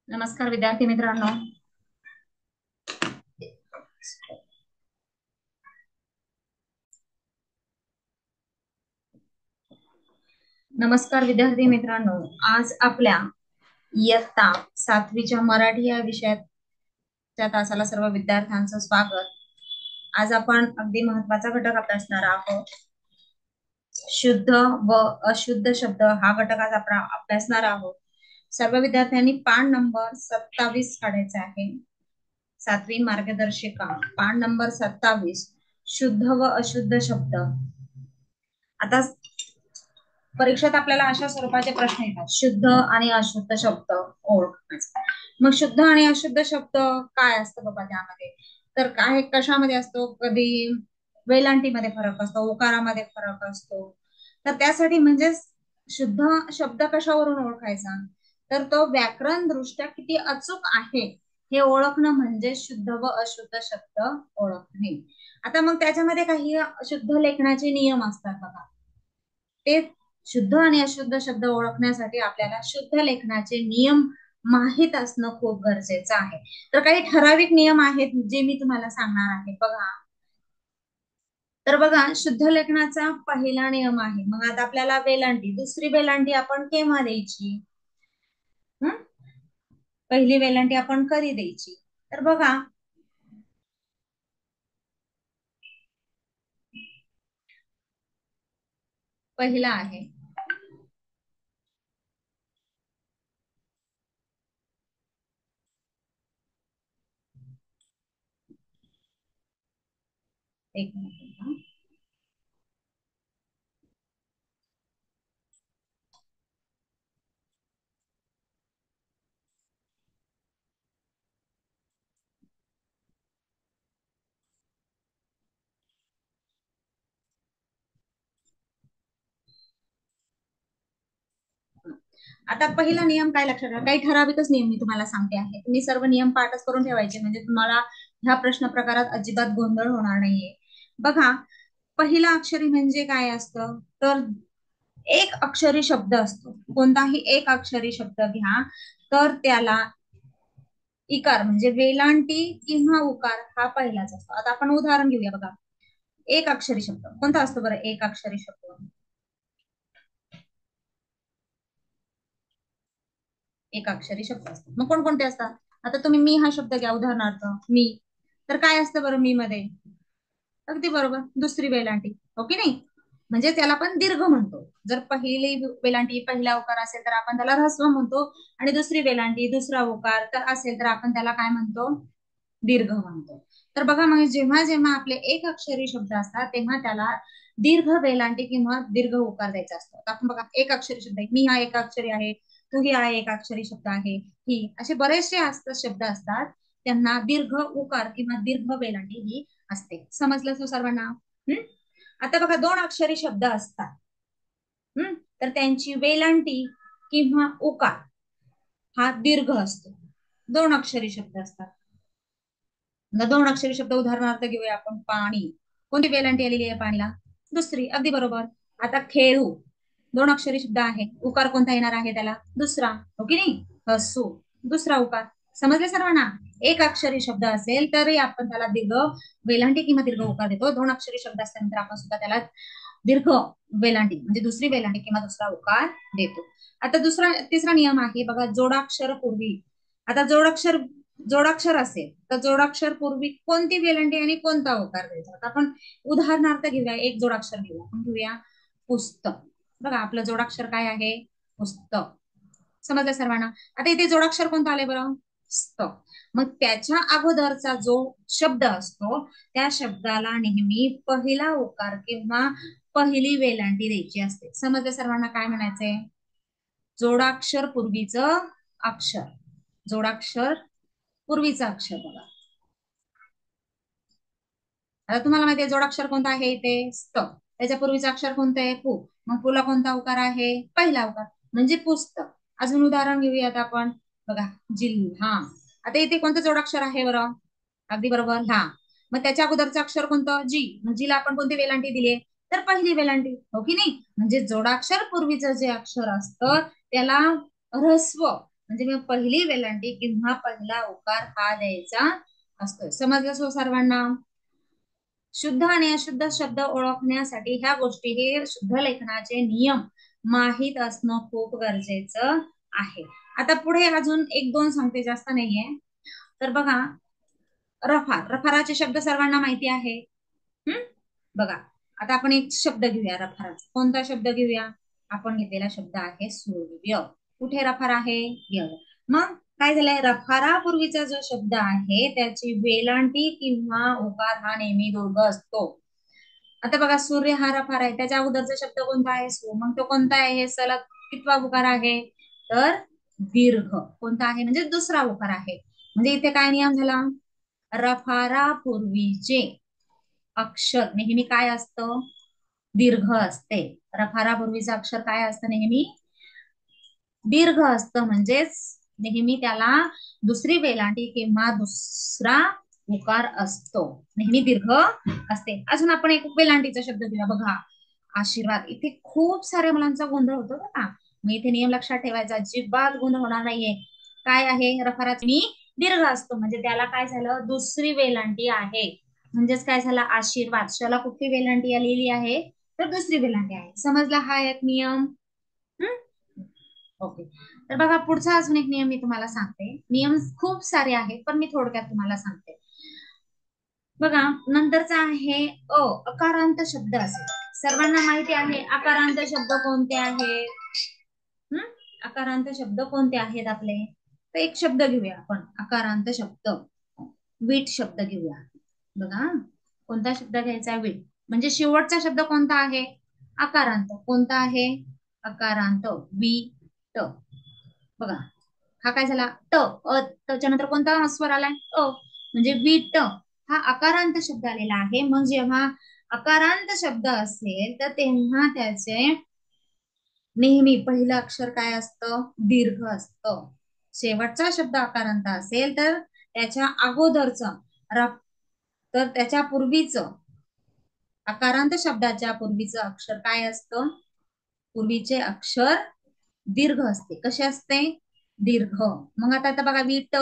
नमस्कार विद्यार्थी मित्रांनो. नमस्कार विद्यार्थी मित्रांनो, आज आपल्या इयत्ता 7वीच्या मराठी या विषयाच्या तासाला सर्व विद्यार्थ्यांचं स्वागत. आज आपण अगदी महत्वाचा घटक अभ्यासणार आहोत. शुद्ध व अशुद्ध शब्द हा घटक आज आपण अभ्यासणार आहोत. सर्व विद्यार्थ्यांनी पान नंबर 27 काढायचा आहे. 7वी मार्गदर्शिका पान नंबर 27, शुद्ध व अशुद्ध शब्द. आता परीक्षेत आपल्याला अशा स्वरूपाचे प्रश्न येतात, शुद्ध आणि अशुद्ध शब्द ओळखायचा. मग शुद्ध आणि अशुद्ध शब्द काय असतं बाबा त्यामध्ये? तर काय कशामध्ये असतो? कधी वेलांटीमध्ये फरक असतो, उकारामध्ये फरक असतो. तर त्यासाठी म्हणजे शुद्ध शब्द कशावरून ओळखायचा? तर तो व्याकरण दृष्ट्या किती अचूक आहे हे ओळखणं म्हणजे शुद्ध व अशुद्ध शब्द ओळखणे. आता मग त्याच्यामध्ये काही शुद्ध लेखनाचे नियम असतात बघा. ते शुद्ध आणि अशुद्ध शब्द ओळखण्यासाठी आपल्याला शुद्ध लेखनाचे नियम माहित असणं खूप गरजेचं आहे. तर काही ठराविक नियम आहेत जे मी तुम्हाला सांगणार आहे बघा. तर बघा, शुद्ध लेखनाचा पहिला नियम आहे. मग आता आपल्याला वेलांटी, दुसरी वेलांटी आपण केव्हा द्यायची? पहिली वेलांटी आपण कधी द्यायची? तर बघा, पहिला आहे एक मिनिट. आता पहिला नियम काय लक्षात ठेवा, काही ठराविकच नियम मी तुम्हाला सांगते आहे. तुम्ही सर्व नियम पाठच करून ठेवायचे म्हणजे तुम्हाला ह्या प्रश्न प्रकारात अजिबात गोंधळ होणार नाहीये. बघा, पहिला अक्षरी म्हणजे काय असतं? तर एक अक्षरी शब्द असतो. कोणताही एक अक्षरी शब्द घ्या तर त्याला इकार म्हणजे वेलांटी किंवा उकार हा पहिलाच असतो. आता आपण उदाहरण घेऊया बघा. एक अक्षरी शब्द कोणता असतो बरं? एक अक्षरी शब्द एक अक्षरी शब्द असतात. मग कोणकोणते असतात? आता तुम्ही मी हा शब्द घ्या उदाहरणार्थ, मी. तर काय असतं बरं मी मध्ये? अगदी बरोबर, दुसरी वेलांटी. हो की नाही? म्हणजे त्याला आपण दीर्घ म्हणतो. जर पहिली वेलांटी पहिला उकार असेल तर आपण त्याला ऱ्हस्व म्हणतो, आणि दुसरी वेलांटी दुसरा उकार तर असेल तर आपण त्याला काय म्हणतो? दीर्घ म्हणतो. तर बघा, मग जेव्हा जेव्हा आपले एक अक्षरी शब्द असतात तेव्हा त्याला दीर्घ वेलांटी किंवा दीर्घ उकार द्यायचा असतो. आपण बघा, एक अक्षरी शब्द आहे, मी हा एक अक्षरी आहे, तू ही हा एक अक्षरी शब्द आहे, ही असे बरेचसे शब्द असतात, त्यांना दीर्घ उकार किंवा दीर्घ वेलांटी ही असते. समजलं सर्वांना? आता बघा, दोन अक्षरी शब्द असतात. तर त्यांची वेलांटी किंवा उकार हा दीर्घ असतो. दोन अक्षरी शब्द असतात. दोन अक्षरी शब्द उदाहरणार्थ घेऊया आपण. पाणी, कोणती वेलांटी आलेली आहे पाणीला? दुसरी. अगदी बरोबर. आता खेळू, दोन अक्षरी शब्द आहे, उकार कोणता येणार आहे त्याला? दुसरा. हो की नाही? हसू, दुसरा उकार. समजले सर्वांना? एक अक्षरी शब्द असेल तरी आपण त्याला दीर्घ वेलांटी किंवा दीर्घ उकार देतो. दोन अक्षरी शब्द असल्यानंतर आपण सुद्धा त्याला दीर्घ वेलांटी म्हणजे दुसरी वेलांटी किंवा दुसरा उकार देतो. आता तिसरा नियम आहे बघा, जोडाक्षर पूर्वी. आता जोडाक्षर असेल तर जोडाक्षर पूर्वी कोणती वेलांटी आणि कोणता उकार द्यायचा? आता आपण उदाहरणार्थ घेऊया, एक जोडाक्षर घेऊ. आपण घेऊया पुस्तक. बघा, आपलं जोडाक्षर काय आहे? पुस्तक. समजलं सर्वांना? आता इथे जोडाक्षर कोणतं आलंय बरं? स्त. मग त्याच्या अगोदरचा जो शब्द असतो त्या शब्दाला नेहमी पहिला उकार किंवा पहिली वेलांटी द्यायची असते. समजलं सर्वांना काय म्हणायचंय? जोडाक्षर पूर्वीचं अक्षर. जोडाक्षर पूर्वीचं अक्षर बघा. आता तुम्हाला माहिती आहे जोडाक्षर कोणता आहे? इथे स्त. त्याच्या पूर्वीचं अक्षर कोणतं आहे? पु. मग पुला कोणता उकार आहे? पहिला उकार म्हणजे पुस्तक. अजून उदाहरण घेऊयात आपण. बघा, जिल्हा. आता इथे कोणतं जोडाक्षर आहे बरं? अगदी बरोबर. हा, मग त्याच्या अगोदरचं अक्षर कोणतं? जी. मग जीला आपण कोणती वेलांटी दिली? तर पहिली वेलांटी, हो की नाही? म्हणजे जोडाक्षर पूर्वीचं जे अक्षर असतं त्याला ऱ्हस्व म्हणजे मग पहिली वेलांटी किंवा पहिला उकार हा द्यायचा असतो. समजलं सो सर्वांना? शुद्ध आणि अशुद्ध शब्द ओळखण्यासाठी ह्या गोष्टी, हे शुद्ध लेखनाचे नियम माहीत असणं खूप गरजेचं आहे. आता पुढे अजून एक दोन सांगते, जास्त नाहीये. तर बघा, रफार. रफाराचे शब्द सर्वांना माहिती आहे. हम्म, बघा, आता आपण एक शब्द घेऊया रफाराचा. कोणता शब्द घेऊया? आपण घेतलेला शब्द आहे सूर्य. कुठे रफार आहे? य. मग काय झालंय? रफारापूर्वीचा जो शब्द आहे त्याची वेलांटी किंवा उकार हा नेहमी दीर्घ असतो. आता बघा, सूर्य हा रफार आहे, त्याच्या अगोदरचा शब्द कोणता आहे? सु. मग तो कोणता आहे? हे सलग कितवा उकार आहे? तर दीर्घ. कोणता आहे? म्हणजे दुसरा उकार आहे. म्हणजे इथे काय नियम झाला? रफारापूर्वीचे अक्षर नेहमी काय असतं? दीर्घ असते. रफारापूर्वीचं अक्षर काय असतं? नेहमी दीर्घ असतं. म्हणजेच नेहमी त्याला दुसरी वेलांटी किंवा दुसरा उकार असतो, नेहमी दीर्घ असते. अजून आपण एक वेलांटीचा शब्द घेऊया. बघा, आशीर्वाद. इथे खूप साऱ्या मुलांचा गोंधळ होतो बघा. मी इथे नियम लक्षात ठेवायचा, अजिबात गोंधळ होणार नाहीये. काय आहे? रफारात मी दीर्घ असतो म्हणजे त्याला काय झालं? दुसरी वेलांटी आहे. म्हणजेच काय झालं? आशीर्वाद. शला कुठली वेलांटी आलेली आहे? तर दुसरी वेलांटी आहे. समजला हा एक नियम? ओके. तर बघा, पुढचा अजून एक नियम मी तुम्हाला सांगते. नियम खूप सारे आहेत पण मी थोडक्यात तुम्हाला सांगते. बघा, नंतरचा आहे अकारांत शब्द असेल. सर्वांना माहिती आहे अकारांत शब्द कोणते आहेत? अकारांत शब्द कोणते आहेत आपले? तर एक शब्द घेऊया आपण, अकारांत शब्द. वीट शब्द घेऊया. बघा, कोणता शब्द घ्यायचा? वीट. म्हणजे शेवटचा शब्द कोणता आहे? अकारांत. कोणता आहे? अकारांत. वीट. बघा, हा काय झाला? ट. त्याच्यानंतर कोणता स्वर आलाय? म्हणजे विट. हा अकारांत शब्द आलेला आहे. मग जेव्हा अकारांत शब्द असेल तर तेव्हा त्याचे नेहमी पहिलं अक्षर काय असतं? दीर्घ असतं. शेवटचा शब्द अकारांत असेल तर त्याच्या अगोदरच तर त्याच्या पूर्वीच, अकारांत शब्दाच्या पूर्वीचं अक्षर काय असतं? पूर्वीचे अक्षर दीर्घ असते. कसे असते? दीर्घ. मग आता बघा, वी ट.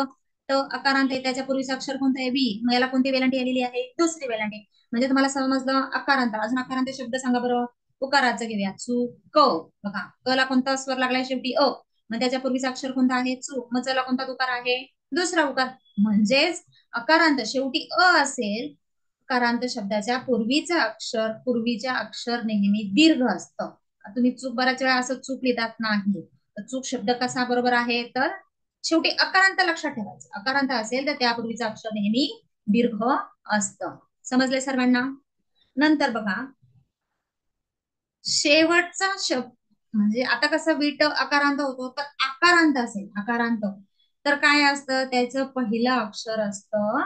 ट अकारांत आहे, त्याच्या पूर्वीचं अक्षर कोणतं आहे? वी. मग याला कोणती वेलांटी आलेली आहे? दुसरी वेलांटी. म्हणजे तुम्हाला समजलं अकारांत. अजून अकारांत शब्द सांगा बरं. उकाराचं घेऊया. चू. क. बघा, क ला कोणता स्वर लागलाय शेवटी? मग त्याच्या पूर्वीचा अक्षर कोणता आहे? चू. मग चला कोणता उकार आहे? दुसरा उकार. म्हणजेच अकारांत शेवटी असेल, अकारांत शब्दाच्या पूर्वीच्या अक्षर नेहमी दीर्घ असतं. तुम्ही चूक बऱ्याच वेळा असं चूक लिहितात नाही. तर चूक शब्द कसा बरोबर आहे? तर शेवटी अकारांत लक्षात ठेवायचं. अकारांत असेल तर त्यापूर्वीचं अक्षर नेहमी दीर्घ असतं. समजले सर्वांना? नंतर बघा, शेवटचा शब्द म्हणजे आता कसं वीट अकारांत होतो, तर आकारांत असेल, आकारांत तर काय असतं? त्याचं पहिलं अक्षर असतं.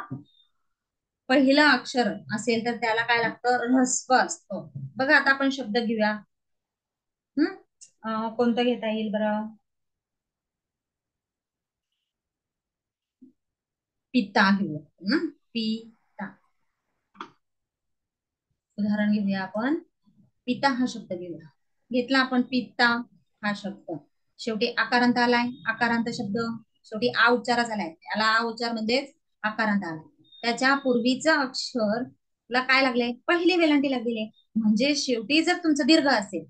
पहिलं अक्षर असेल तर त्याला काय लागतं? ऱ्हस्व असतं. बघा, आता आपण शब्द घेऊया. कोणतं घेता येईल बरं? पिता घेऊया ना. पिता. उदाहरण घेऊया आपण. पिता हा शब्द घेऊया. घेतला आपण पिता हा शब्द. शेवटी आकारांत आलाय. आकारांत शब्द शेवटी आ उच्चार झालाय. त्याला आ उच्चार म्हणजेच आकारांत आलाय. त्याच्या पूर्वीचं अक्षर ला काय लागले? पहिली वेलांटी लागलेली आहे. म्हणजे शेवटी जर तुमचं दीर्घ असेल,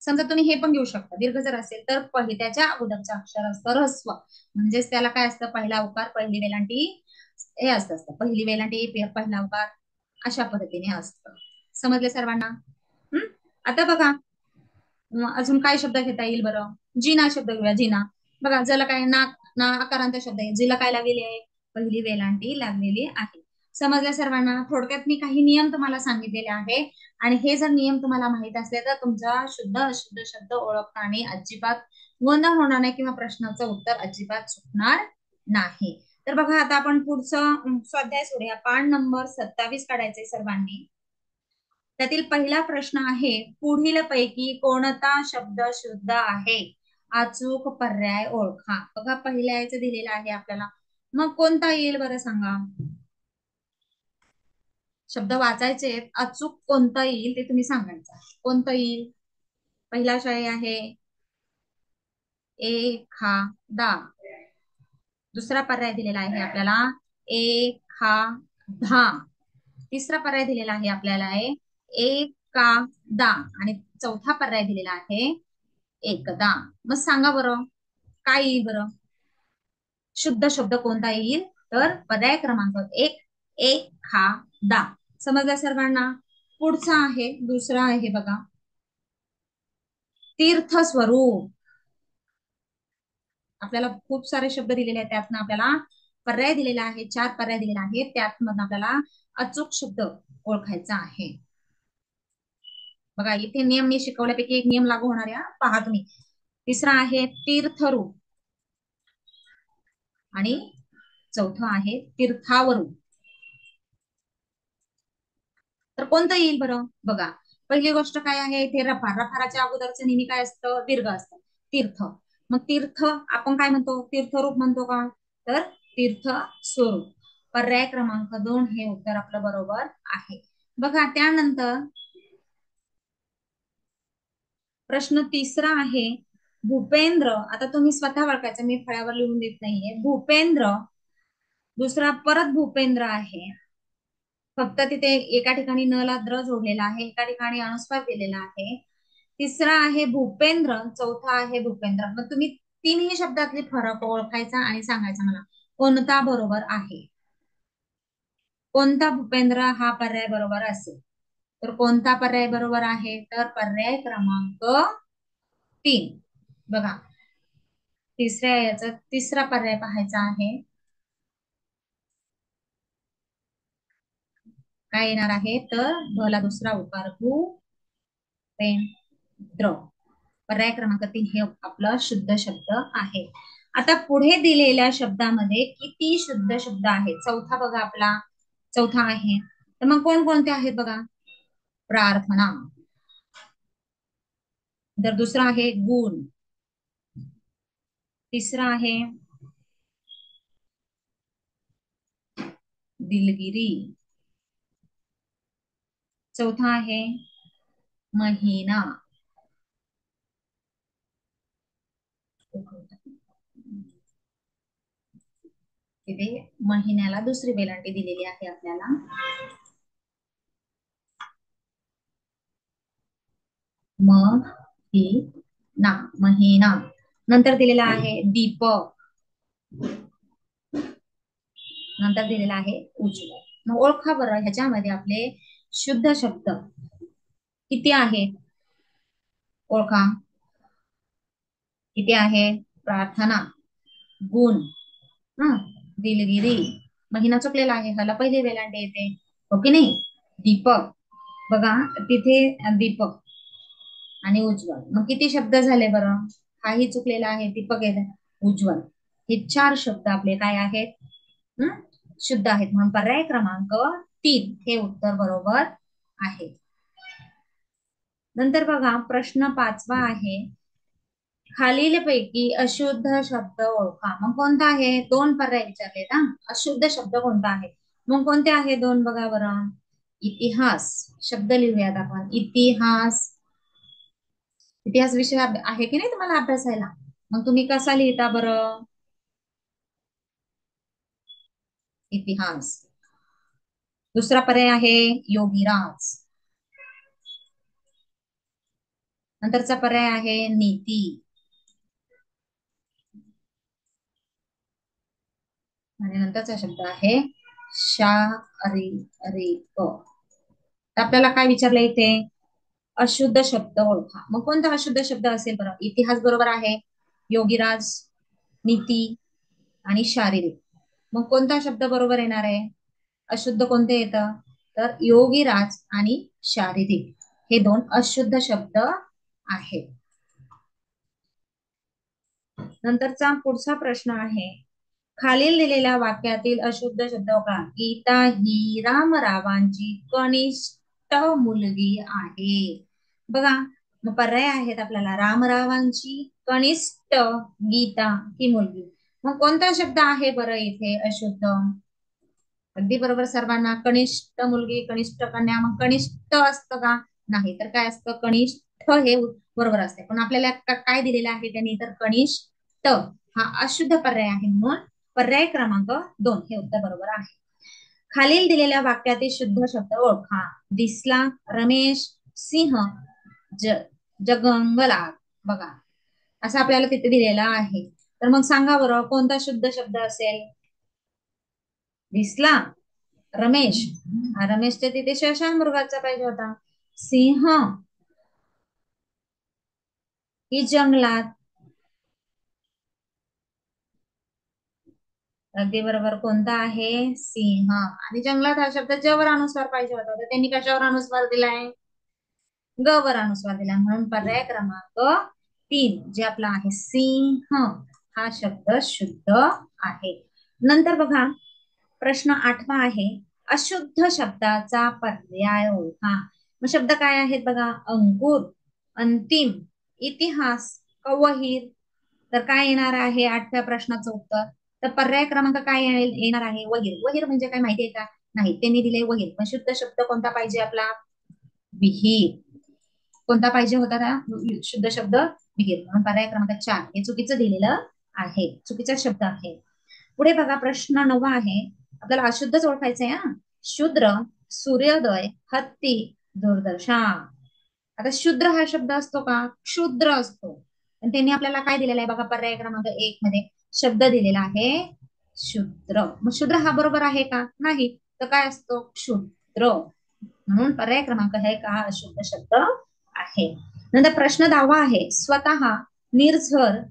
समजा तुम्ही हे पण घेऊ शकता, दीर्घ जर असेल तर त्याच्या अगोदरचं अक्षर असतं ऱ्हस्व. म्हणजेच त्याला काय असतं? पहिला उकार, पहिली वेलांटी हे असतं. पहिली वेलांटी, पहिला उकार, अशा पद्धतीने असतं. समजले सर्वांना? आता बघा, अजून काय शब्द घेता येईल बरं? जिना शब्द घेऊया. जिना. बघा, ज्याला काय ना ना आकारांत शब्द आहे, जिला काय लागलेली आहे? पहिली वेलांटी लागलेली आहे. समजल्या सर्वांना? थोडक्यात मी काही नियम तुम्हाला सांगितलेले आहे आणि हे जर नियम तुम्हाला माहित असले तर तुमचा शुद्ध अशुद्ध शब्द ओळखताना अजिबात गोंधळ होणार नाही किंवा प्रश्नाचं उत्तर अजिबात चुकणार नाही. तर बघा, आता आपण पुढचं स्वाध्याय सोडूया. पान नंबर 27 काढायचे सर्वांनी. त्यातील पहिला प्रश्न आहे, पुढील पैकी कोणता शब्द शुद्ध आहे? अचूक पर्याय ओळखा. बघा, पहिल्या याचं दिलेलं आहे आपल्याला. मग कोणता येईल बरं सांगा? शब्द वाचायचे, अचूक कोणता येईल ते तुम्ही सांगायचं. कोणतं येईल? पहिला शय आहे एखादा. दुसरा पर्याय दिलेला आहे आपल्याला एखादा. तिसरा पर्याय दिलेला आहे आपल्याला एकादा. आणि चौथा पर्याय दिलेला आहे एकदा. मग सांगा बरं काय येईल बरं? शुद्ध शब्द कोणता येईल? तर पर्याय क्रमांक 1 एखादा. समजलं सर्वांना? पुढचा आहे, दुसरा आहे बघा, तीर्थस्वरूप. आपल्याला खूप सारे शब्द दिलेले आहेत, त्यातनं आपल्याला पर्याय दिलेला आहे, 4 पर्याय दिलेला आहे, त्यातमधून आपल्याला अचूक शब्द ओळखायचा आहे. बघा इथे नियम मी शिकवल्यापैकी एक नियम लागू होणार आहे, पहा तुम्ही. तिसरा आहे तीर्थरूप आणि चौथं आहे तीर्थावरून. तर कोणतं येईल बरं? बघा पहिली गोष्ट काय आहे, इथे रफार. रफाराच्या अगोदरचं नेहमी काय असतं? दीर्घ असतं. तीर्थ. मग तीर्थ आपण काय म्हणतो? तीर्थरूप म्हणतो का? तर तीर्थ स्वरूप. पर्याय क्रमांक 2 हे उत्तर आपलं बरोबर आहे. बघा त्यानंतर प्रश्न तिसरा आहे भूपेंद्र. आता तुम्ही स्वतः ओळखायचं, मी फळ्यावर लिहून देत नाहीये. भूपेंद्र. दुसरा परत भूपेंद्र आहे, फक्त तिथे एका ठिकाणी न ला द्र जोडलेला आहे, एका ठिकाणी अनुस्वार दिलेला आहे. तिसरा आहे भूपेंद्र, चौथा आहे भूपेंद्र. मग तुम्ही तिन्ही शब्दातले फरक ओळखायचा आणि सांगायचा मला कोणता बरोबर आहे. कोणता भूपेंद्र हा पर्याय बरोबर असेल. तर कोणता पर्याय बरोबर आहे? तर पर्याय क्रमांक 3. बघा तिसऱ्या याचा तिसरा पर्याय पाहायचा आहे. काय येणार आहे? तर भ ला दुसरा उकार भूपेंद्र. पर्याय क्रमांक 3 हे आपला शुद्ध शब्द आहे. आता पुढे दिलेल्या शब्दामध्ये किती शुद्ध शब्द आहेत? चौथा बघा आपला, चौथा आहे. तर मग कोणकोणते आहेत बघा? प्रार्थना. तर दुसरा आहे गुण. तिसरा आहे दिलगिरी. चौथा आहे महिना. तिथे महिन्याला दुसरी वेलांटी दिलेली आहे आपल्याला. महिना. महिना. नंतर दिलेला आहे दीपक. नंतर दिलेला आहे उज्ज्वल. मग ओळखा बरं ह्याच्यामध्ये आपले शुद्ध शब्द किती आहेत? ओळखा किती आहे? प्रार्थना, गुण, दिलगिरी. महिना चुकलेला आहे, ह्याला पहिली वेलांटी येते, हो की नाही? दीपक. बघा तिथे दीपक आणि उज्ज्वल. मग किती शब्द झाले बरं? हाही चुकलेला आहे, दीपक आहे, उज्ज्वल. हे 4 शब्द आपले काय आहेत? शुद्ध आहेत. म्हणून पर्याय क्रमांक 3 हे उत्तर बरोबर आहे. नंतर बघा प्रश्न 5वा आहे खालीलपैकी अशुद्ध शब्द ओळखा. मग कोणता आहे? 2 पर्याय विचारले ना, अशुद्ध शब्द कोणता आहे? मग कोणते आहे 2 बघा बरं. इतिहास. शब्द लिहूयात आपण. इतिहास. इतिहास विषय आहे की नाही तुम्हाला अभ्यासायला? मग तुम्ही कसा लिहिता बरं? इतिहास. दुसरा पर्याय आहे योगीराज. नंतरचा पर्याय आहे नीती. आणि नंतरचा शब्द आहे शारीरिक. आपल्याला काय विचारलं इथे? अशुद्ध शब्द ओळखा. मग कोणता अशुद्ध शब्द असेल बरं? इतिहास बरोबर आहे, योगीराज, नीती आणि शारीरिक. मग कोणता शब्द बरोबर येणार आहे? अशुद्ध कोणते येतं? तर योगीराज आणि शारीरिक हे 2 अशुद्ध शब्द आहेत. नंतरचा पुढचा प्रश्न आहे खालील दिलेल्या वाक्यातील अशुद्ध शब्द ओळखा. गीता ही रामरावांची कनिष्ठ मुलगी आहे. बघा मग पर्याय आहेत आपल्याला रामरावांची, कनिष्ठ, गीता ही मुलगी. मग कोणता शब्द आहे बरं इथे अशुद्ध? अगदी बरोबर सर्वांना. कनिष्ठ मुलगी, कनिष्ठ कन्या, मग कनिष्ठ असतं का? नाही, तर काय असतं? कनिष्ठ हे बरोबर असते. पण आपल्याला काय दिलेलं आहे त्यांनी? तर कनिष्ठ हा अशुद्ध पर्याय आहे, म्हणून पर्याय क्रमांक 2 हे उत्तर बरोबर आहे. खालील दिलेल्या वाक्यातील शुद्ध शब्द ओळखा. दिसला, रमेश, सिंह, ज जगंगला. बघा, असं आपल्याला तिथे दिलेलं आहे. तर मग सांगा बरं, कोणता शुद्ध शब्द असेल? दिसला, रमेश. रमेशच्या तिथे शशांक मृगाचा पाहिजे होता. सिंह ही जंगलात. अगदी बरोबर. कोणता आहे? सिंह. आणि जंगलात हा शब्द ज वर अनुस्वार पाहिजे होता, तर त्यांनी कशावर अनुस्वार दिलाय? ग वर अनुस्वार दिला, म्हणून पर्याय क्रमांक 3 जे आपला आहे सिंह हा शब्द शुद्ध आहे. नंतर बघा, प्रश्न 8वा आहे, अशुद्ध शब्दाचा पर्याय ओळखा. मग शब्द काय आहेत बघा? अंकुर, अंतिम, इतिहास, कवहीर. तर काय येणार आहे 8व्या प्रश्नाचं उत्तर? तर पर्याय क्रमांक काय येणार आहे? वहीर. वहीर म्हणजे काय माहितीये का? नाही, त्यांनी दिले वहीर, पण शुद्ध शब्द कोणता पाहिजे आपला? विहीर. कोणता पाहिजे होता का शुद्ध शब्द? विहीर. म्हणून पर्याय क्रमांक 4 हे चुकीचं दिलेलं आहे, चुकीचा शब्द आहे. पुढे बघा, प्रश्न 9 आहे. आपल्याला अशुद्धच ओळखायचंय हा. शूद्र, सूर्योदय, हत्ती, दूरदर्शन. आता शूद्र हा शब्द असतो का? क्षुद्र असतो. पण त्यांनी आपल्याला काय दिलेलं आहे बघा? पर्याय क्रमांक 1 मध्ये शब्द दिलेला आहे शूद्र. मग शूद्र हा बरोबर आहे का? नाही, तर काय असतो? क्षुद्र. म्हणून पर्याय क्रमांक हे का अशुद्ध शब्द आहे. नंतर प्रश्न 10 आहे, स्वतः, निर्झर,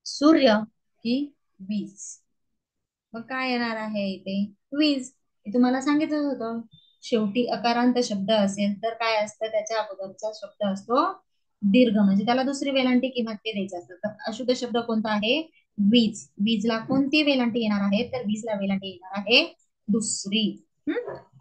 सूर्य की वीज. मग काय येणार आहे इथे? वीज. हे तुम्हाला सांगितलं होतं. शेवटी अकारांत शब्द असेल तर काय असतं? त्याच्या अगोदरचा शब्द असतो दीर्घ, म्हणजे त्याला दुसरी वेलांटी किंवा ते द्यायचं असतं. तर अशुद्ध शब्द कोणता आहे? वीज. वीजला कोणती वेलांटी येणार आहे? तर वीजला वेलांटी येणार आहे दुसरी.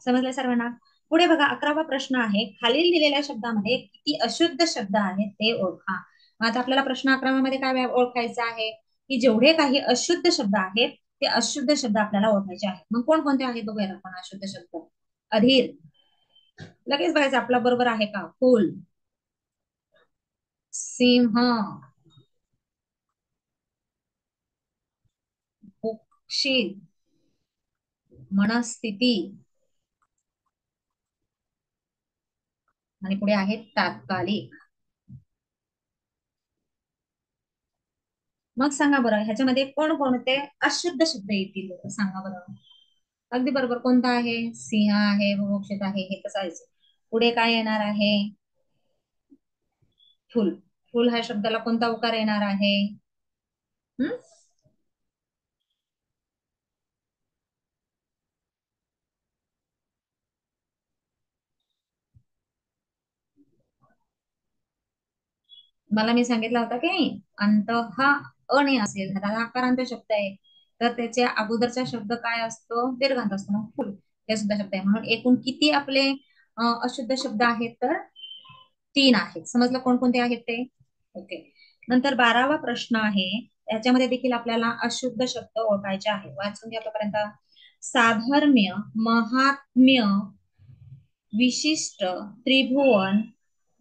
समजलं सर्वांना? पुढे बघा, 11वा प्रश्न आहे, खालील दिलेल्या शब्दामध्ये किती अशुद्ध शब्द आहेत ते ओळखा. आता आपल्याला प्रश्न 11 मध्ये काय ओळखायचं आहे? की जेवढे काही अशुद्ध शब्द आहेत ते अशुद्ध शब्द आपल्याला ओळखायचे आहेत. मग कोणकोणते आहेत बघूया आपण अशुद्ध शब्द. अधीर. लगेच बघायचं आपला बरोबर आहे का? फूल, सिंह, पक्षी, मनस्थिती, आणि पुढे आहेत तात्कालिक. मग सांगा बरं, ह्याच्यामध्ये कोणकोणते अशुद्ध शब्द येतील? सांगा बरं. अगदी बरोबर. कोणता आहे? सिंह आहे, बुभुक्षित आहे, हे कसं आहे? पुढे काय येणार आहे? फुल. फुल ह्या शब्दाला कोणता उकार येणार आहे? हम्म मला मी सांगितला होता की नाही, अंत हा अने असेल, आता हा आकारांत शब्द आहे, तर त्याच्या अगोदरचा शब्द काय असतो? दीर्घांत असतो. मग फुल हे सुद्धा शब्द आहे. म्हणून एकूण किती आपले अशुद्ध शब्द आहेत? तर 3 आहेत. समजलं कोणकोणते आहेत ते? ओके. नंतर 12वा प्रश्न आहे, याच्यामध्ये देखील आपल्याला अशुद्ध शब्द ओळखायचे आहे. वाचून घ्या तोपर्यंत. साधर्म्य, महात्म्य, विशिष्ट, त्रिभुवन,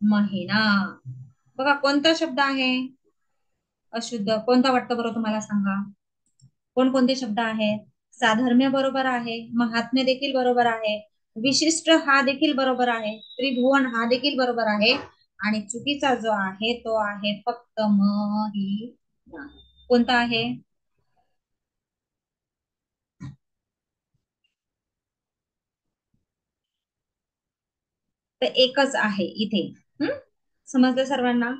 महिना. बघा, कोणता शब्द आहे अशुद्ध? कोणता वाटतं बरोबर तुम्हाला? सांगा. कोणकोणते शब्द आहेत? साधर्म्य बरोबर आहे, महात्म्य देखील बरोबर आहे, विशिष्ट हा देखील बरोबर आहे, त्रिभुवन हा देखील बरोबर आहे, आणि चुकीचा जो आहे तो आहे फक्त महिना. कोणता आहे? तर एकच आहे इथे. हम्म समजलं सर्वांना?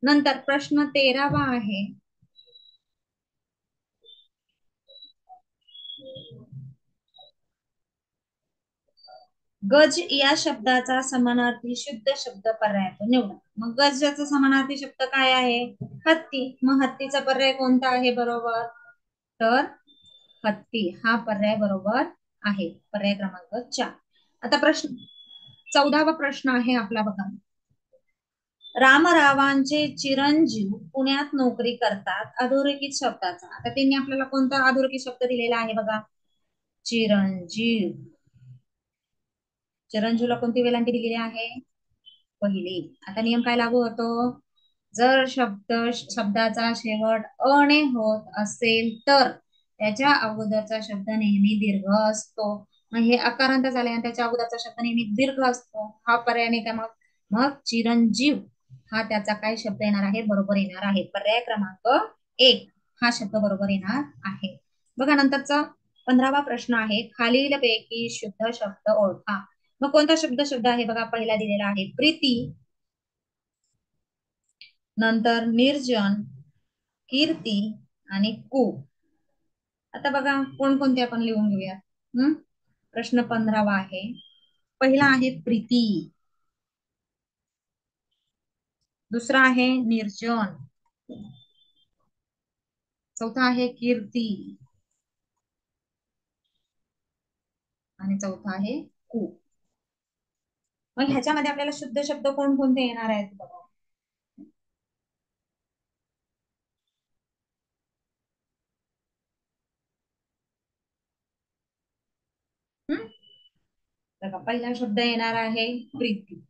नंतर प्रश्न 13वा आहे, गज या शब्दाचा समानार्थी शुद्ध शब्द पर्याय निवडा. मग गजाचा समानार्थी शब्द काय आहे? हत्ती. मग हत्तीचा पर्याय कोणता आहे बरोबर? तर हत्ती हा पर्याय बरोबर आहे, पर्याय क्रमांक 4. आता प्रश्न 14वा प्रश्न आहे आपला बघा, रामरावांचे चिरंजीव पुण्यात नोकरी करतात. अधोरेखित शब्दाचा, आता त्यांनी आपल्याला कोणता अधोरेखित शब्द दिलेला आहे बघा, चिरंजीव. चिरंजीवला कोणती वेलांटी दिलेली आहे, पहिली. आता नियम काय लागू होतो, जर शब्दाचा शेवट अ ने होत असेल तर त्याच्या अगोदरचा शब्द नेहमी दीर्घ असतो. मग हे अकारांत झाले आणि त्याच्या अगोदरचा शब्द नेहमी दीर्घ असतो, हा पर्याय नाही का. मग मग चिरंजीव हा त्याचा काय शब्द येणार आहे, बरोबर येणार आहे. पर्याय क्रमांक 1 हा शब्द बरोबर येणार आहे. बघा नंतरचा 15वा प्रश्न आहे, खालीलपैकी शुद्ध शब्द ओळखा. मग कोणता शब्द आहे बघा, पहिला दिलेला आहे प्रीती, नंतर निर्जन, कीर्ती आणि कू. आता बघा कोणकोणते आपण लिहून घेऊया. प्रश्न 15वा आहे, पहिला आहे प्रीती, दुसरा आहे निर्जन, चौथा आहे कीर्ती आणि चौथा आहे कू. मग ह्याच्यामध्ये आपल्याला शुद्ध शब्द कोणकोणते येणार आहेत बघा. बघा पहिला शब्द येणार आहे प्रीती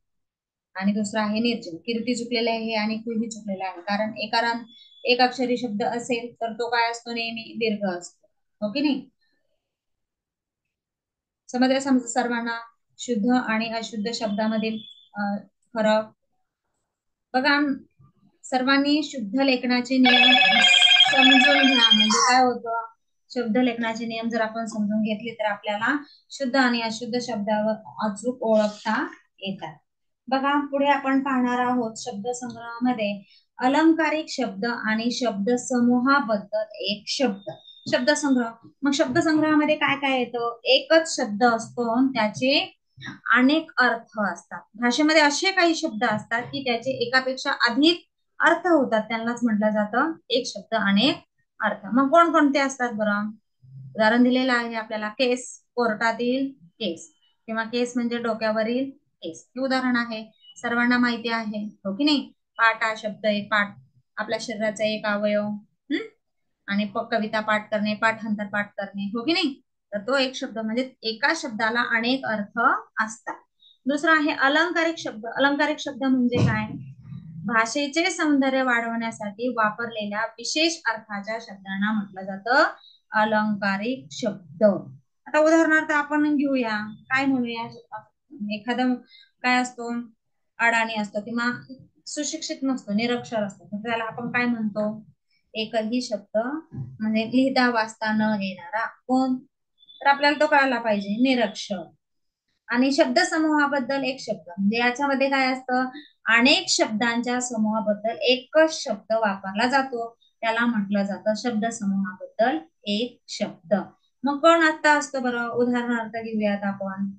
आणि दुसरा आहे निर्जन. कीर्ती चुकलेला आहे आणि कुही चुकलेला आहे, कारण एक अक्षरी शब्द असेल तर तो काय असतो, नेहमी दीर्घ असतो, हो की नाही. समजलं सर्वांना शुद्ध आणि अशुद्ध शब्दामधील फरक. बघा सर्वांनी शुद्ध लेखनाचे नियम समजून घ्या, म्हणजे काय होतं, शुद्ध लेखनाचे नियम जर आपण समजून घेतले तर आपल्याला शुद्ध आणि अशुद्ध शब्दावर अचूक ओळखता येतात. बघा पुढे आपण पाहणार आहोत शब्दसंग्रहामध्ये अलंकारिक शब्द आणि शब्द समूहाबद्दल एक शब्दसंग्रह. मग शब्दसंग्रहामध्ये काय काय येतं, एकच शब्द असतो त्याचे अनेक अर्थ असतात. भाषेमध्ये असे काही शब्द असतात की त्याचे एकापेक्षा अधिक अर्थ होतात, त्यांनाच म्हटलं जातं एक शब्द अनेक अर्थ. मग कोणकोणते असतात बरं, उदाहरण दिलेलं आहे आपल्याला, केस, कोर्टातील केस, किंवा केस म्हणजे डोक्यावरील केस, हे उदाहरण आहे, सर्वांना माहिती आहे, हो की नाही. पाठ हा शब्द आहे, पाठ आपल्या शरीराचा एक अवयव. आणि कविता पाठ करणे, पाठांतर पाठ करणे, हो की नाही. तर तो एक शब्द, म्हणजे एका शब्दाला अनेक अर्थ असतात. दुसरा आहे अलंकारिक शब्द. अलंकारिक शब्द म्हणजे काय, भाषेचे सौंदर्य वाढवण्यासाठी वापरलेल्या विशेष अर्थाच्या शब्दांना म्हटलं जातं अलंकारिक शब्द. आता उदाहरणार्थ आपण घेऊया, काय म्हणूया, एखादा काय असतो, अडाणी असतो किंवा सुशिक्षित नसतो, निरक्षर असतो, तर त्याला आपण काय म्हणतो, एकही शब्द म्हणजे लिहिता वाचता न येणारा कोण, तर आपल्याला तो कळायला पाहिजे, निरक्षर. आणि शब्द समूहाबद्दल एक शब्द म्हणजे याच्यामध्ये काय असतं, अनेक शब्दांच्या समूहाबद्दल एकच शब्द वापरला जातो, त्याला म्हटलं जातं शब्द समूहाबद्दल एक शब्द. मग कोण आता असतो बरं, उदाहरणार्थ घेऊयात आपण,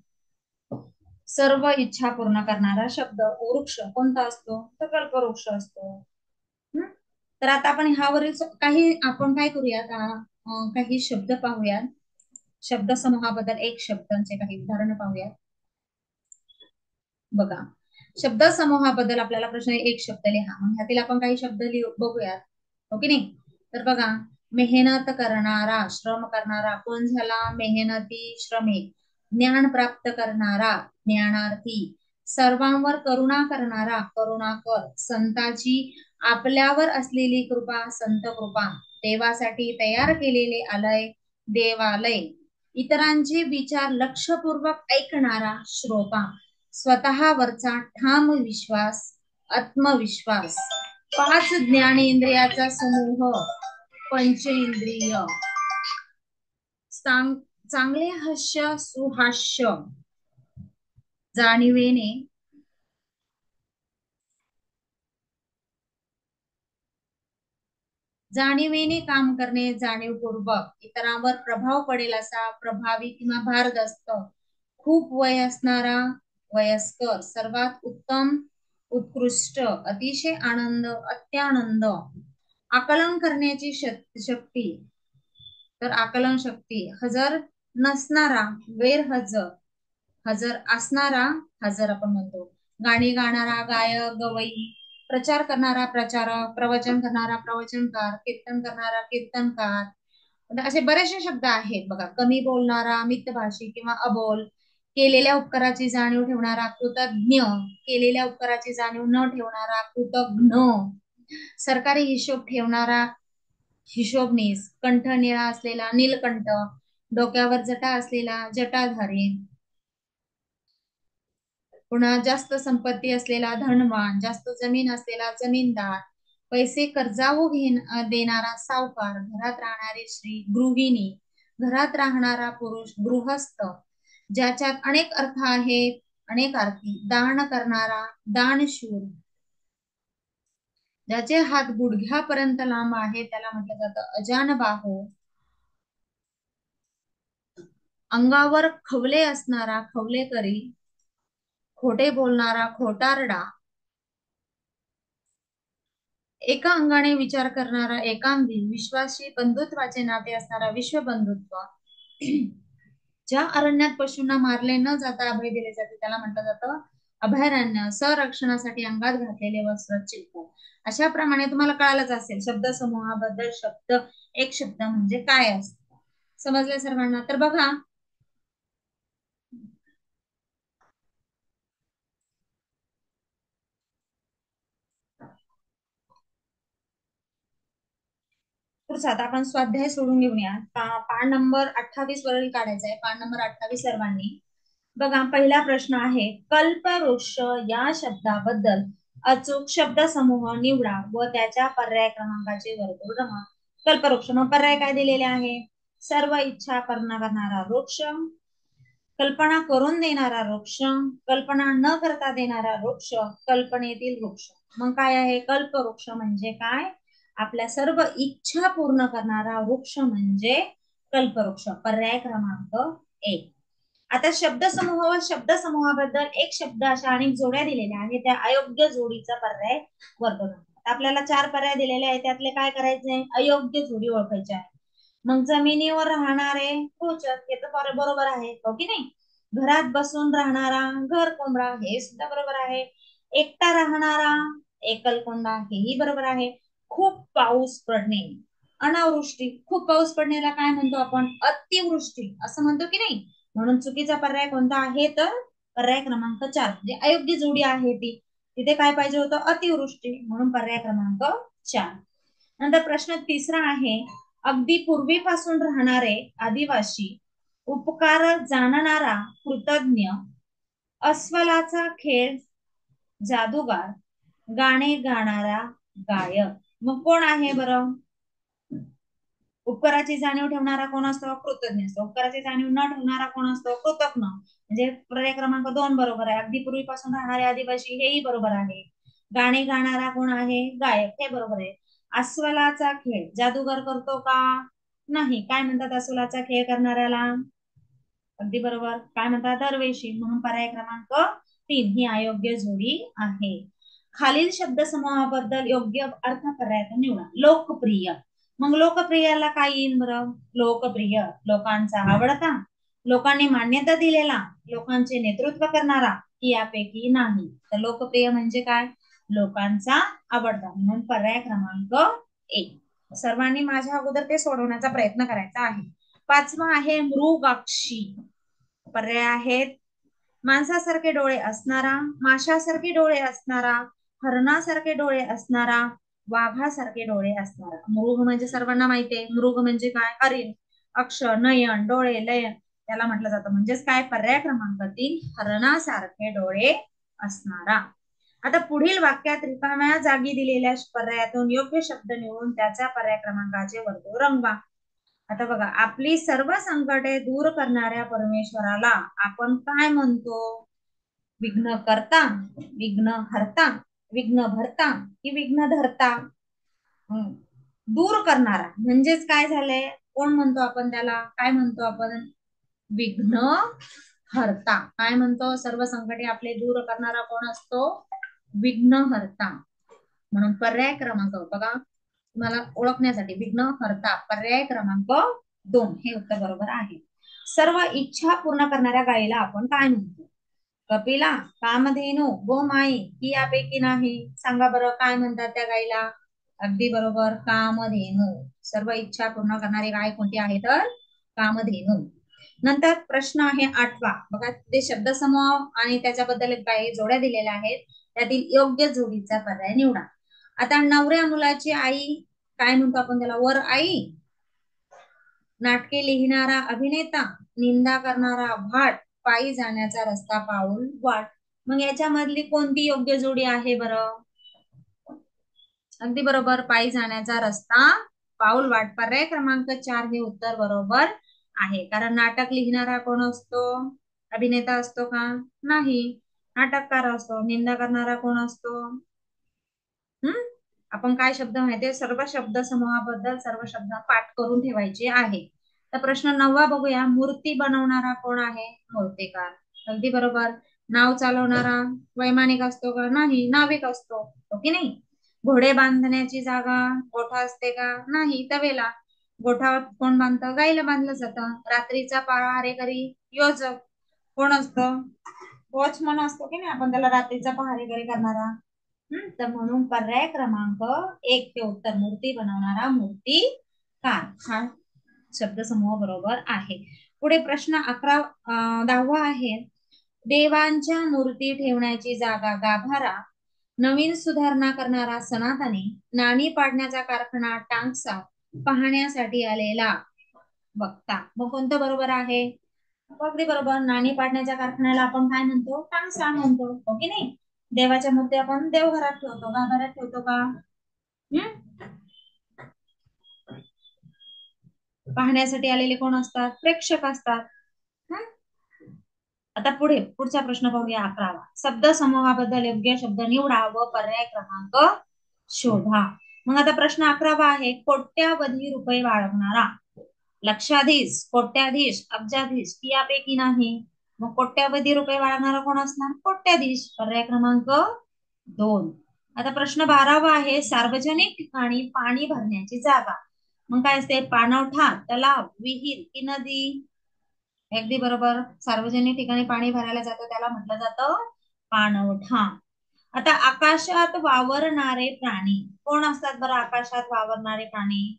सर्व इच्छा पूर्ण करणारा शब्द वृक्ष कोणता असतो, तर कल्पवृक्ष असतो. तर आता आपण ह्यावरील काही आपण काय करूयात, काही शब्द पाहूयात, शब्द समूहाबद्दल एक शब्दांचे काही उदाहरण पाहूयात. बघा शब्द समूहाबद्दल आपल्याला प्रश्न एक शब्द लिहा, मग ह्यातील आपण काही शब्द बघूयात, हो की नाही. तर बघा, मेहनत करणारा, श्रम करणारा कोण झाला, मेहनती, श्रमिक. ज्ञान प्राप्त करणारा, ज्ञानार्थी. सर्वांवर करुणा करणारा, करुणाकर. संताची आपल्यावर असलेली कृपा, संत कृपा. देवासाठी तयार केलेले आलय, देवालय. इतरांचे विचार लक्षपूर्वक ऐकणारा, श्रोता. स्वतःवरचा ठाम विश्वास, आत्मविश्वास. 5 ज्ञानेंद्रियाचा समूह, पंचेंद्रिय. चांगले हास्य, सुहास्य. जाणीवेने काम करणे, जाणीवपूर्वक. इतरांवर प्रभाव पडेल असा, प्रभावी किंवा भारदस्त. खूप वय असणारा, वयस्कर. सर्वात उत्तम, उत्कृष्ट. अतिशय आनंद, अत्यानंद. आकलन करण्याची शक्ती, तर आकलन शक्ती. हजर नसणारा, गैरहजर. हजर असणारा, हजर आपण म्हणतो. गाणी गाणारा, गायक, गवई. प्रचार करणारा प्रचारक, प्रवचन करणारा प्रवचनकार, कीर्तन करणारा कीर्तनकार. असे बरेचसे शब्द आहेत बघा. कमी बोलणारा मितभाषी किंवा अबोल, केलेल्या उपकाराची जाणीव ठेवणारा कृतज्ञ, केलेल्या उपकाराची जाणीव न ठेवणारा कृतघ्न, सरकारी हिशोब ठेवणारा हिशोबनीस, कंठ निळा असलेला नीलकंठ, डोक्यावर जटा असलेला जटाधारी, पुन्हा जास्त संपत्ती असलेला धनवान, जास्त जमीन असलेला जमीनदार, पैसे कर्जाऊ देणारा सावकार, घरात राहणारी स्त्री गृहिणी, घरात राहणारा पुरुष गृहस्थ, ज्याच्यात अनेक अर्थ आहेत, अनेक अर्थी, दान करणारा दानशूर, ज्याचे हात गुडघ्यापर्यंत लांब आहे त्याला म्हटलं जातं अजानबाहू, अंगावर खवले असणारा खवलेकरी, खोटे बोलणारा खोटारडा, एका अंगाने विचार करणारा एकांगी, विश्वासी बंधुत्वाचे नाते असणारा विश्वबंधुत्व, ज्या अरण्यात पशूंना मारले न जाता अभय दिले जाते त्याला म्हटलं जातं अभयारण्य, संरक्षणासाठी अंगात घातलेले वस्त्र चिलखू. अशा प्रमाणे तुम्हाला कळालंच असेल शब्द समूहाबद्दल शब्द, एक शब्द म्हणजे काय असतं. समजले सर्वांना? तर बघा, पुढचा आता आपण स्वाध्याय सोडून घेऊया. पान नंबर 28 वरील काढायचा आहे. पान नंबर 28 सर्वांनी बघा. पहिला प्रश्न आहे, कल्पवृक्ष या शब्दाबद्दल अचूक शब्द समूह निवडा व त्याच्या पर्याय क्रमांकाचे वर्तुळ रंगवा. कल्पवृक्ष, मग पर्याय काय दिलेले आहे? सर्व इच्छा पूर्ण करणारा वृक्ष, कल्पना करून देणारा वृक्ष, कल्पना न करता देणारा वृक्ष, कल्पनेतील वृक्ष. मग काय आहे? कल्पवृक्ष म्हणजे काय? आपल्या सर्व इच्छा पूर्ण करणारा वृक्ष म्हणजे कल्पवृक्ष. पर्याय क्रमांक 1. आता शब्दसमूह व शब्दसमूहाबद्दल एक शब्द अशा अनेक जोड्या दिलेल्या आहेत, त्या अयोग्य जोडीचा पर्याय वर्तवून. आपल्याला 4 पर्याय दिलेले आहेत, त्यातले काय करायचे? अयोग्य जोडी ओळखायची आहे. मग जमिनीवर राहणारे कोचर, हे तर बरोबर आहे, हो की नाही? घरात बसून राहणारा घर कोंबडा, हे सुद्धा बरोबर आहे. एकटा राहणारा एकलकोंडा, हेही बरोबर आहे. खूप पाऊस पडणे, अनावृष्टी, खूप पाऊस पडण्याला काय म्हणतो आपण? अतिवृष्टी असं म्हणतो की नाही? म्हणून चुकीचा पर्याय कोणता आहे? तर पर्याय क्रमांक 4, म्हणजे अयोग्य जोडी आहे ती. तिथे काय पाहिजे होतं? अतिवृष्टी, म्हणून पर्याय क्रमांक 4. नंतर प्रश्न तिसरा आहे, अगदी पूर्वीपासून राहणारे आदिवासी, उपकार जाणणारा कृतज्ञ, अस्वलाचा खेळ जादूगार, गाणे गाणारा गायक. मग कोण आहे बरं? उपकाराची जाणीव ठेवणारा कोण असतो? कृतज्ञ असतो. उपकाराची जाणीव न ठेवणारा कोण असतो? कृतज्ञ. म्हणजे पर्याय क्रमांक 2 बरोबर आहे. अगदी पूर्वीपासून राहणारे आदिवासी, हेही बरोबर आहे. गाणे गाणारा कोण आहे? गायक, हे बरोबर आहे. अस्वलाचा खेळ जादूगार करतो का? नाही. काय म्हणतात अस्वलाचा खेळ करणाऱ्याला? अगदी बरोबर. काय म्हणतात? दरवेशी, म्हणून पर्याय क्रमांक 3 ही अयोग्य जोडी आहे. खालील शब्द समूहाबद्दल योग्य अर्थ पर्यायातून निवडा. लोकप्रिय, मग लोकप्रियला काय येईल बरं? लोकप्रिय, लोकांचा आवडता, लोकांनी मान्यता दिलेला, लोकांचे नेतृत्व करणारा, की यापैकी नाही. तर लोकप्रिय म्हणजे काय? लोकांचा आवडता, म्हणून पर्याय क्रमांक 1. सर्वांनी माझ्या अगोदर ते सोडवण्याचा प्रयत्न करायचा आहे. 5वा आहे मृगाक्षी. पर्याय आहेत, माणसासारखे डोळे असणारा, माशासारखे डोळे असणारा, हरणासारखे डोळे असणारा, वाघासारखे डोळे असणारा. मृग म्हणजे सर्वांना माहितीये, मृग म्हणजे काय? हरिण. अक्षर, नयन, डोळे, लयन त्याला म्हटलं जातं. म्हणजेच काय? पर्याय क्रमांक 3 हरणासारखे डोळे असणारा. आता पुढील वाक्यात रिकाम्या जागी दिलेल्या पर्यायातून योग्य शब्द निवडून त्याच्या पर्याय क्रमांकाचे वर्तुळ रंगवा. आता बघा, आपली सर्व संकटे दूर करणाऱ्या परमेश्वराला आपण काय म्हणतो? विघ्न करता, विघ्न हरता, विघ्न भरता की विघ्न धरता? दूर करणारा म्हणजेच काय झालंय? कोण म्हणतो आपण त्याला? काय म्हणतो आपण? विघ्न हरता. काय म्हणतो? सर्व संकटे आपले दूर करणारा कोण असतो? विघ्न हरता. म्हणून पर्याय क्रमांक बघा, तुम्हाला ओळखण्यासाठी, विघ्न हरता पर्याय क्रमांक 2 हे उत्तर बरोबर आहे. सर्व इच्छा पूर्ण करणाऱ्या गायीला आपण काय म्हणतो? कपिला, कामधेनू, गोमाई ही यापैकी नाही. सांगा बरं काय म्हणतात त्या गाईला? अगदी बरोबर, कामधेनू. सर्व इच्छा पूर्ण करणारी गाय कोणती आहे तर कामधेनू. नंतर प्रश्न आहे 8वा. बघा ते शब्दसमूह आणि त्याच्याबद्दल काही जोड्या दिलेल्या आहेत. त्यातील योग्य जोडीचा पर्याय निवडा. आता नवऱ्या मुलाची आई काय म्हणतो आपण त्याला? वर आई. नाटके लिहिणारा अभिनेता, निंदा करणारा भाट, पायी जाण्याचा रस्ता पाऊल वाट. मग याच्यामधली कोणती योग्य जोडी आहे बरं? अगदी बरोबर, पायी जाण्याचा रस्ता पाऊल वाट. पर्याय क्रमांक 4 हे उत्तर बरोबर आहे. कारण नाटक लिहिणारा कोण असतो? अभिनेता असतो का? नाही, नाटककार असतो. निंदा करणारा कोण असतो? आपण काय शब्द माहितीये? सर्व शब्द समूहाबद्दल सर्व शब्द पाठ करून ठेवायचे आहे. तर प्रश्न 9वा बघूया. मूर्ती बनवणारा कोण आहे? मूर्तिकार. अगदी बरोबर. नाव चालवणारा वैमानिक असतो का? नाही, नाविक असतो. हो की नाही? घोडे बांधण्याची जागा गोठा असते का? नाही, तवेला. गोठा कोण बांधतं? गाईला बांधलं जातं. रात्रीचा पहारेकरी योजक कोण असतं? वॉचमन असतो की नाही, आपण त्याला रात्रीचा पहारेकरी करणारा. तर म्हणून पर्याय क्रमांक 1 हे उत्तर, मूर्ती बनवणारा मूर्तिकार हा शब्दसमूह बरोबर आहे. पुढे प्रश्न 10वा आहे. देवांच्या मूर्ती ठेवण्याची जागा गाभारा, नवीन सुधारणा करणारा सनातनी, नाणी पाडण्याचा कारखाना टांगसा, पाहण्यासाठी आलेला वक्ता. मग कोणतं बरोबर आहे? अगदी बरोबर, नाणी पाडण्याच्या कारखान्याला आपण काय म्हणतो? टांगसा म्हणतो. हो की नाही? देवाच्या मूर्ती आपण देवघरात ठेवतो, गाभाऱ्यात ठेवतो का? पाहण्यासाठी आलेले कोण असतात? प्रेक्षक असतात. आता पुढचा प्रश्न पाहूया 11वा. शब्द समूहाबद्दल योग्य शब्द निवडा व पर्याय क्रमांक शोधा. मग आता प्रश्न 11वा आहे. कोट्यावधी रुपये बाळगणारा. लक्षाधीश, कोट्याधीश, अब्जाधीश यापैकी नाही. मग कोट्यावधी रुपये बाळगणारा कोण असणार? कोट्याधीश. पर्याय क्रमांक 2. आता प्रश्न 12वा आहे. सार्वजनिक ठिकाणी पाणी भरण्याची जागा. मग काय असते? पाणवठा, तलाव, विहीर की नदी? अगदी बरोबर, सार्वजनिक ठिकाणी पाणी भरायला जातं त्याला म्हटलं जातं पाणवठा. आता आकाशात वावरणारे प्राणी कोण असतात बरं? आकाशात वावरणारे प्राणी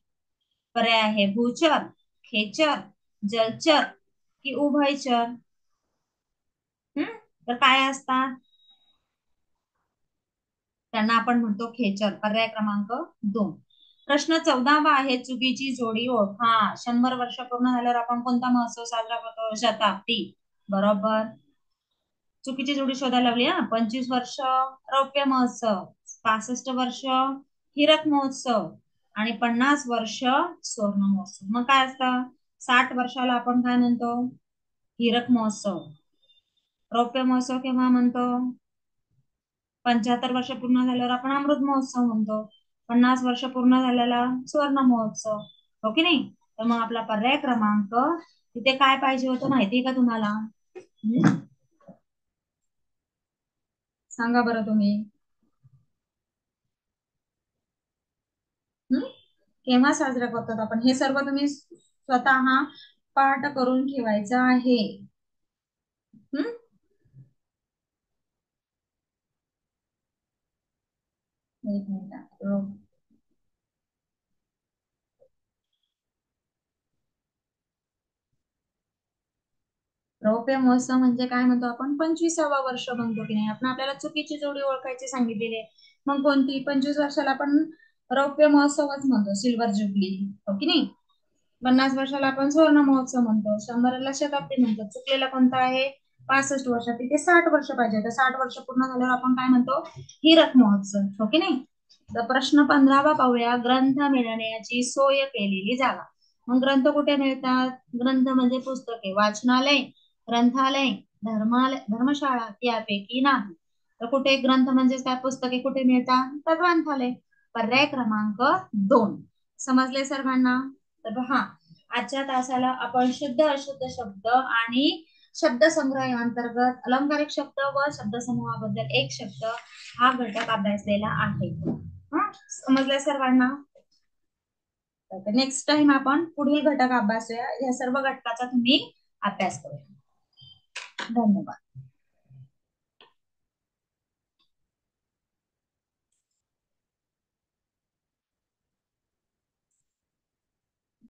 पर्याय आहे भूचर, खेचर, जलचर की उभयचर. तर काय असतात? त्यांना आपण म्हणतो खेचर. पर्याय क्रमांक 2. प्रश्न 14वा आहे. चुकीची जोडी ओळखा. 100 वर्ष पूर्ण झाल्यावर आपण कोणता महोत्सव साजरा करतो? शताब्दी. बरोबर. चुकीची जोडी शोधायला लावली. 25 वर्ष रौप्य महोत्सव, 65 वर्ष हिरक महोत्सव आणि 50 वर्ष सुवर्ण महोत्सव. मग काय असतं? 60 वर्षाला आपण काय म्हणतो? हिरक महोत्सव. रौप्य महोत्सव केव्हा म्हणतो? 75 वर्ष पूर्ण झाल्यावर आपण अमृत महोत्सव म्हणतो. 50 वर्ष पूर्ण झालेला सुवर्ण महोत्सव. हो की नाही? तर मग आपला पर्याय क्रमांक तिथे काय पाहिजे होतं माहितीये का तुम्हाला? सांगा बरं तुम्ही. केव्हा साजरा करतात आपण? हे सर्व तुम्ही स्वतः पाठ करून ठेवायचं आहे. एक मिनिट. रौप्य महोत्सव म्हणजे काय म्हणतो आपण? 25वा वर्ष म्हणतो की नाही? आपण आपल्याला चुकीची जोडी ओळखायची सांगितलेली आहे. मग कोणती? 25 वर्षाला आपण रौप्य महोत्सवच म्हणतो, सिल्वर जुबली. हो की नाही? 50 वर्षाला आपण सुवर्ण महोत्सव म्हणतो. 100ला शताब्दी म्हणतो. चुकलेला कोणता आहे? 65 वर्ष. तिथे 60 वर्ष पाहिजे. तर 60 वर्ष पूर्ण झाल्यावर आपण काय म्हणतो? हिरक महोत्सव. हो की नाही? तर प्रश्न 15वा पाहूया. ग्रंथ मिळण्याची सोय केलेली जागा. मग ग्रंथ कुठे मिळतात? ग्रंथ म्हणजे पुस्तके. वाचनालय, ग्रंथालय, धर्मशाळा यापैकी नाही. तर कुठे ग्रंथ म्हणजे काय? पुस्तके कुठे मिळतात? तर ग्रंथालय. पर्याय क्रमांक 2. समजले सर्वांना? तर पहा, आजच्या तासाला आपण शुद्ध अशुद्ध शब्द आणि शब्दसंग्रह अंतर्गत अलंकारिक शब्द व शब्दसमूहाबद्दल एक शब्द हा घटक अभ्यासलेला आहे. समजले सर्वांना? नेक्स्ट टाइम आपण पुढील घटक अभ्यासूया. या सर्व घटकाचा तुम्ही अभ्यास करूया. धन्यवाद.